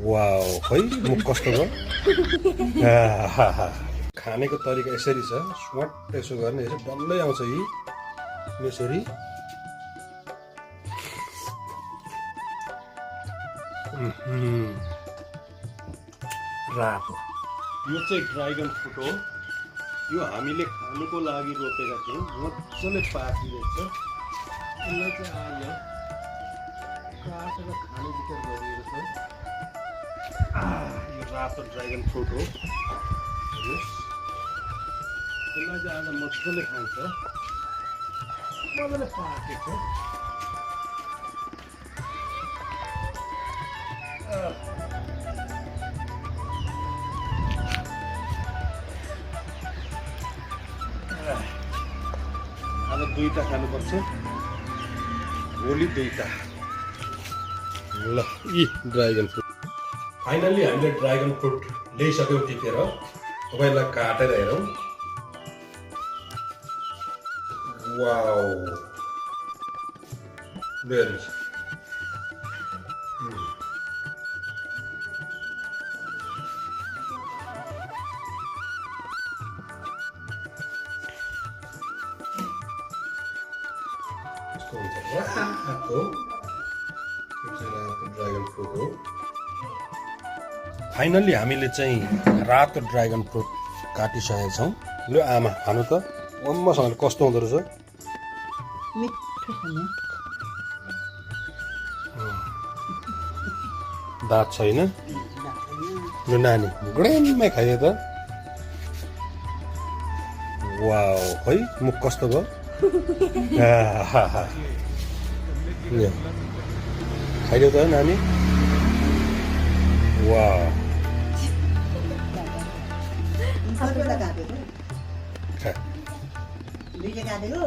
wow है मुख कस्तो भयो खानेको तरिका यसरी छ स्मट यसो गर्ने यसो डल्लै आउँछ यी यसरी रातो यो चाहिँ ड्राइगन फ्रुट हो यो हामीले खानुको लागि रोपेका थियौँ मजाले पाकिरहेछ यसलाई चाहिँ आज काटेर खाने विचार गरिएको छ यो रातो ड्राइगन फ्रुट हो यसलाई चाहिँ आज मजाले खान्छ मजाले पाकेको छ आज दुईटा खानुपर्छ भोलि दुईटा ल यी ड्राइगन फ्रुट फाइनल्ली हामीले ड्राइगन फ्रुट ल्याइसक्यौँ टिपेर तपाईँलाई काटेर हेरौँ वाउ भेरी रातो ड्राइगन फ्रुट हो फाइनल्ली हामीले चाहिँ रातो ड्राइगन फ्रुट काटिसकेका छौँ ल आमा खानु त अम्मसँगले कस्तो हुँदो रहेछ दाँत छैन ल नानी गुडेम्मै खायो त वाउ है मुख कस्तो भयो खाइदेऊ त नानी वाह दुईटा काटेको